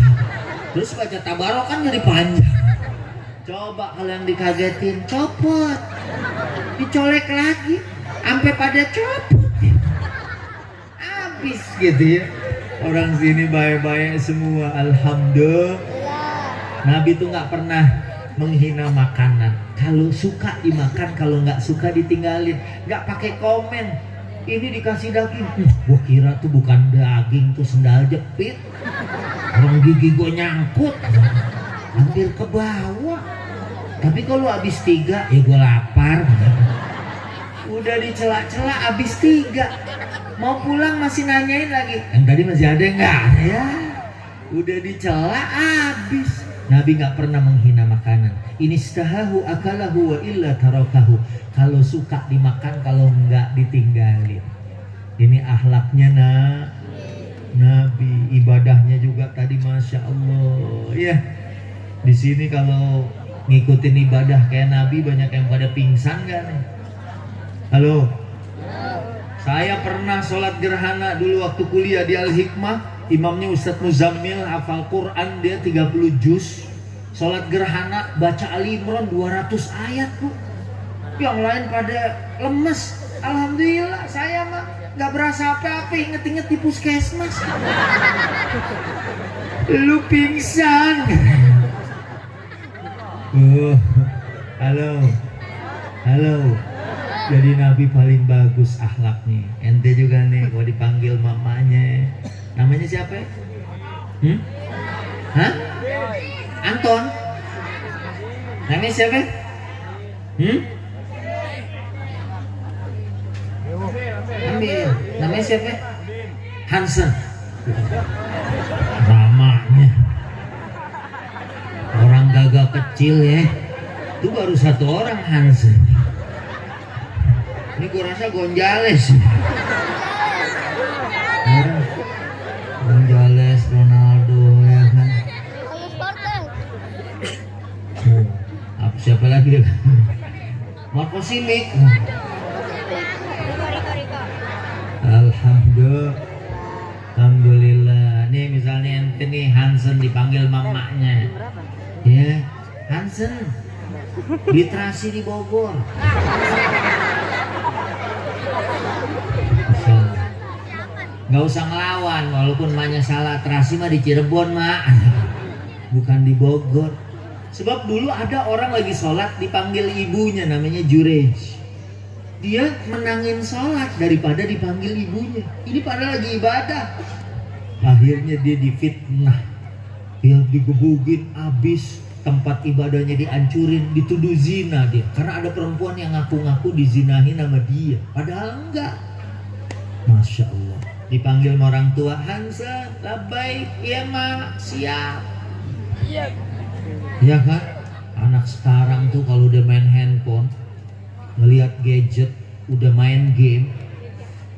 terus baca Tabarok kan jadi panjang. Coba kalau yang dikagetin, copot, dicolek lagi, sampai pada copot, habis gitu ya. Orang sini baik-baik semua, alhamdulillah. Nabi tuh nggak pernah menghina makanan. Kalau suka dimakan, kalau nggak suka ditinggalin, nggak pakai komen. Ini dikasih daging, gua kira tuh bukan daging, tuh sendal jepit. Orang gigi gua nyangkut, hampir ke bawah. Tapi kalau habis 3, ya gua lapar. Udah dicela-cela habis 3, mau pulang masih nanyain lagi, yang tadi masih ada nggak? Ya, udah dicela habis. Nabi nggak pernah menghina makanan. Ini istahahu akalahu wa illa tarakahu. Kalau suka dimakan, kalau enggak ditinggalin. Ini akhlaknya Nabi. Ibadahnya juga tadi masya Allah. Ya, di sini kalau ngikutin ibadah kayak Nabi banyak yang pada pingsan kan? Halo. Saya pernah sholat gerhana dulu waktu kuliah di Al-Hikmah. Imamnya Ustadz Muzammil, hafal Quran dia 30 juz. Sholat gerhana baca Ali Imran 200 ayat bu. Yang lain pada lemes. Alhamdulillah saya mah nggak berasa apa-apa, inget-inget di puskesmas. Lu pingsan. Halo. Jadi Nabi paling bagus akhlaknya. Ente juga nih, gua dipanggil mamanya. Namanya siapa ya? Hah? Anton? Namanya siapa? Ambil. Namanya siapa? Hansen. Namanya orang gagah kecil ya. Itu baru 1 orang Hansen. Ini gua rasa Gonjales. Ronaldo ya kan. Siapa lagi ya? Marco Simic. Alhamdulillah. Nih misalnya Anthony Hansen dipanggil mamanya. Ya, Hansen. Literasi di Bogor. Nggak usah ngelawan, walaupun maknya salah. Terasi mah di Cirebon mak, bukan di Bogor. Sebab dulu ada orang lagi sholat dipanggil ibunya namanya Jurej. Dia menangin sholat daripada dipanggil ibunya. Ini padahal lagi ibadah. Akhirnya dia difitnah, dia digebugin abis, tempat ibadahnya dihancurin, dituduh zina dia. Karena ada perempuan yang ngaku-ngaku dizinahin sama dia, padahal enggak. Masya Allah. Dipanggil sama orang tua, Hansa, labbaik, iya mak, siap. Iya. Ya kan? Anak sekarang tuh kalau udah main handphone, ngelihat gadget, udah main game,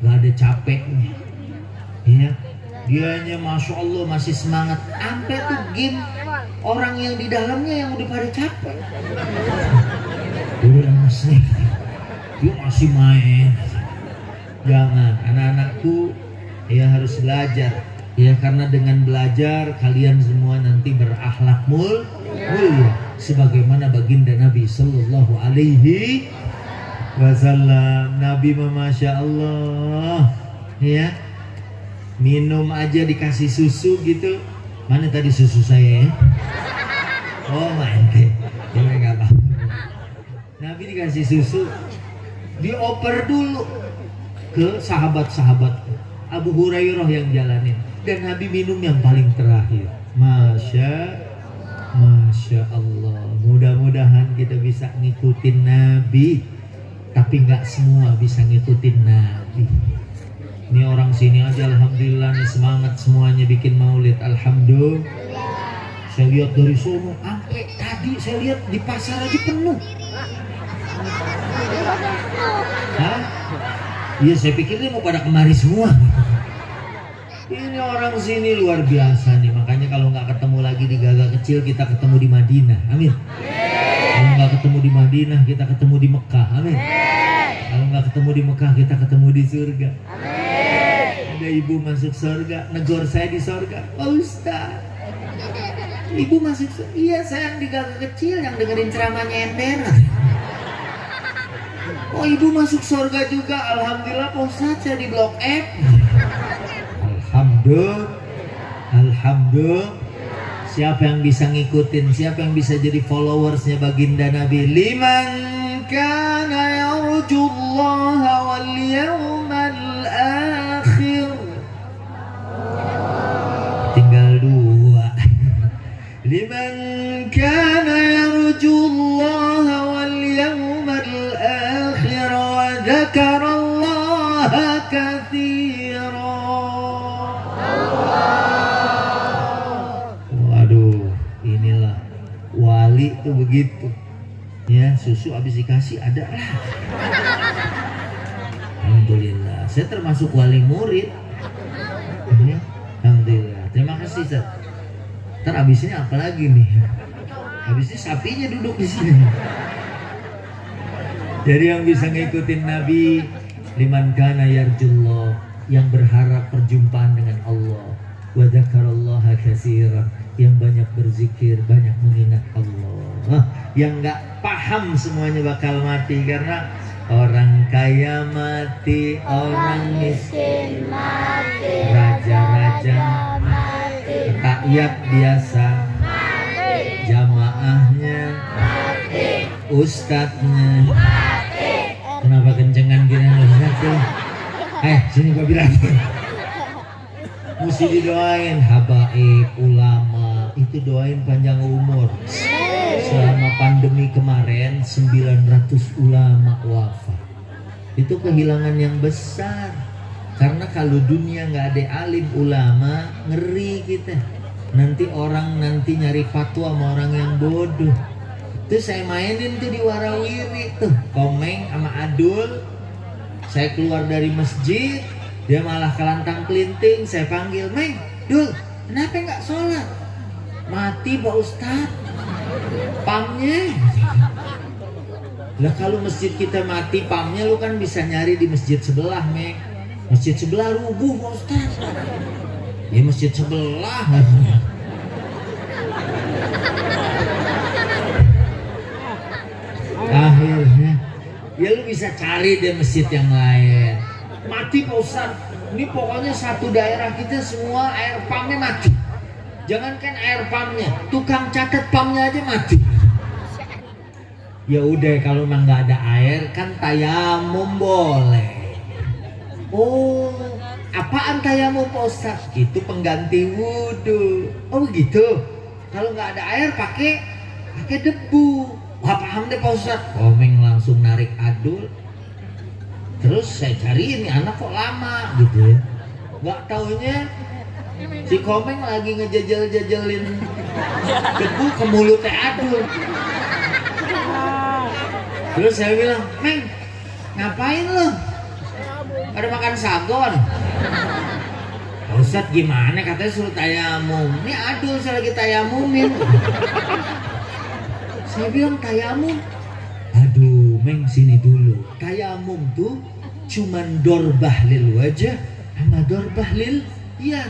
gak ada capeknya. Ya, dianya Masya Allah masih semangat. Sampai tuh game orang yang di dalamnya yang udah pada capek. Udah masih, dia masih main. Jangan, anak-anakku ya harus belajar. Ya karena dengan belajar kalian semua nanti berakhlak mulia sebagaimana baginda Nabi Sallallahu Alaihi Wasallam. Nabi Masya Allah ya, minum aja dikasih susu gitu. Mana tadi susu saya ya? Oh main deh, nggak apa. Nabi dikasih susu, dioper dulu ke sahabat-sahabat. Abu Hurairah yang jalanin, dan Nabi minum yang paling terakhir. Masya Allah. Mudah-mudahan kita bisa ngikutin Nabi, tapi nggak semua bisa ngikutin Nabi. Ini orang sini aja alhamdulillah nih semangat semuanya bikin maulid. Alhamdulillah. Saya lihat dari sono sampai tadi saya lihat di pasar aja penuh. Hah? Iya saya pikir dia mau pada kemari semua. Ini orang sini luar biasa nih. Makanya kalau nggak ketemu lagi di Gagak Kecil, kita ketemu di Madinah. Amin. Kalau nggak ketemu di Madinah, kita ketemu di Mekah. Amin. Kalau nggak ketemu di Mekah, kita ketemu di surga. Amin. Ada ibu masuk surga, negor saya di surga. Pak Ustaz, ibu masuk surga? Iya, saya yang di Gagak Kecil yang dengerin ceramahnya ember. Oh ibu masuk surga juga. Alhamdulillah Pak Ustaz, saya di Blok F. Alhamdulillah. Siapa yang bisa ngikutin, siapa yang bisa jadi followersnya baginda Nabi? Liman kana yarjullaha wal yawmal akhir. Tinggal dua. Liman kana yarjullaha wal yawmal akhir wa dzakarallaha katsira. Waduh, inilah wali tuh begitu. Ya, susu habis dikasih ada lah. Alhamdulillah, saya termasuk wali murid. Ya, alhamdulillah. Terima kasih, Ustaz. Ntar abis ini apa lagi nih? Habis ini sapinya duduk di sini. Jadi yang bisa ngikutin Nabi, liman kana yarjullah, yang berharap perjumpaan dengan Allah, wa dzakarallaha katsiran, yang banyak berzikir, banyak mengingat Allah. Yang nggak paham semuanya bakal mati, karena orang kaya mati, orang miskin mati, raja-raja mati, rakyat biasa mati, jamaahnya mati, ustadznya mati. Kenapa kencengan gini Ustaz? Sini gua bilang. Mesti didoain habaib, ulama, itu doain panjang umur. Selama pandemi kemarin 900 ulama wafat. Itu kehilangan yang besar. Karena kalau dunia nggak ada alim ulama, ngeri kita. Nanti orang nyari fatwa sama orang yang bodoh. Itu saya mainin tuh di Warawiri tuh, Komeng sama Adul. Saya keluar dari masjid, dia malah kelantang kelinting. Saya panggil, Meng, Dul, kenapa nggak sholat? Mati Pak Ustadz, pamnya. Lah kalau masjid kita mati pamnya, lu kan bisa nyari di masjid sebelah, Mek. Masjid sebelah rubuh Pak Ustadz. Ya masjid sebelah. Akhirnya ya lu bisa cari deh masjid yang lain. Mati Pak Ustadz, ini pokoknya satu daerah kita semua air pumpnya mati. Jangankan air pumpnya, tukang catat pumpnya aja mati. Ya udah kalau memang nggak ada air kan tayamum boleh. Oh, apaan tayamum Pak Ustadz? Itu pengganti wudhu. Oh gitu. Kalau nggak ada air pakai debu. Wah paham deh Pak Ustadz. Komeng langsung narik adul. Terus saya cari ini anak kok lama gitu ya. Nggak taunya si Komeng lagi ngejajal-jajalin debu ke mulutnya adul. Terus saya bilang, Meng, ngapain lo? Pada makan sagon. Pak Ustadz gimana? Katanya suruh tayamum. Ini adul saya lagi tayamumin. Saya bilang tayamum. Aduh, Meng sini dulu. Tayamum tuh cuman dorbah lil wajah sama dorbah lil ya,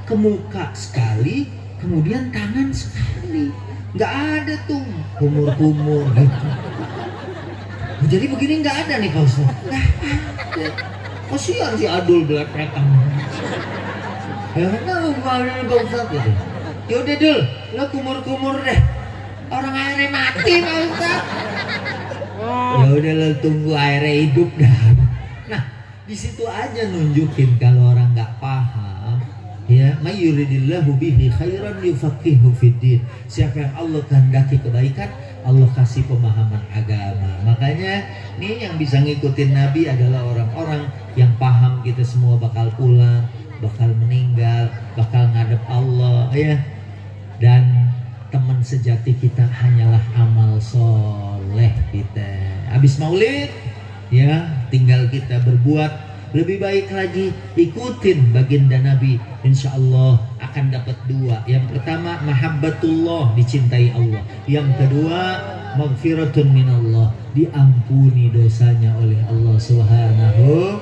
ke muka sekali, kemudian tangan sekali. Nggak ada tuh kumur-kumur gitu. Jadi begini nggak ada nih Pak Ustadz. Nah, kasihan si adul belepetan. Ya kenapa bukan nih Pak Ustadz gitu. Yaudah dul, lo kumur-kumur deh. Orang airnya mati Pak Ustadz. Ya udah lo tunggu airnya hidup dah. Nah di situ aja nunjukin kalau orang nggak paham. Ya, may yuridillahu bihi khairan yufaqihu fiddin. Siapa yang Allah kehendaki kebaikan, Allah kasih pemahaman agama. Makanya nih yang bisa ngikutin Nabi adalah orang-orang yang paham kita semua bakal pulang, bakal meninggal, bakal ngadep Allah ya. Dan teman sejati kita hanyalah amal soleh kita. Habis maulid ya tinggal kita berbuat lebih baik lagi, ikutin baginda Nabi, insya Allah akan dapat dua. Yang pertama mahabbatullah, dicintai Allah. Yang kedua maghfiratun minallah, diampuni dosanya oleh Allah Subhanahu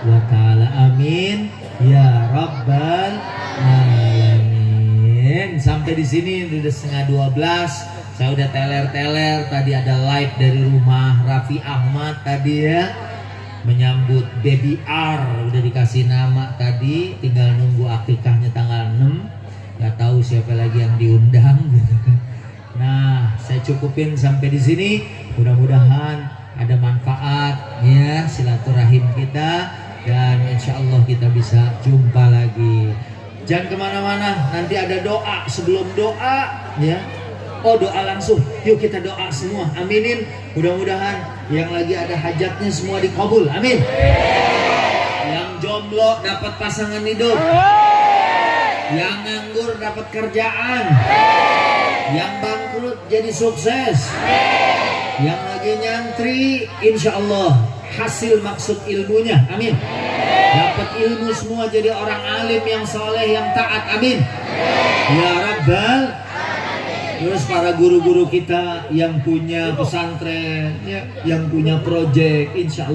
wa ta'ala. Amin ya rabbal alamin. Sampai di sini udah 11:30. Saya udah teler-teler. Tadi ada live dari rumah Raffi Ahmad tadi ya, menyambut baby R, udah dikasih nama tadi, tinggal nunggu akikahnya tanggal 6. Gak tahu siapa lagi yang diundang gitu kan. Nah, saya cukupin sampai di sini. Mudah-mudahan ada manfaat ya silaturahim kita, dan insya Allah kita bisa jumpa lagi. Jangan kemana-mana, nanti ada doa sebelum doa ya. Oh doa langsung, yuk kita doa semua, aminin. Mudah-mudahan yang lagi ada hajatnya semua dikabul, amin. Yang jomblo dapat pasangan hidup, yang nganggur dapat kerjaan, yang bangkrut jadi sukses, yang lagi nyantri insya Allah hasil maksud ilmunya, amin. Dapat ilmu semua jadi orang alim yang soleh yang taat, amin ya rabbal. Terus para guru-guru kita yang punya pesantren, ya, yang punya proyek, insya Allah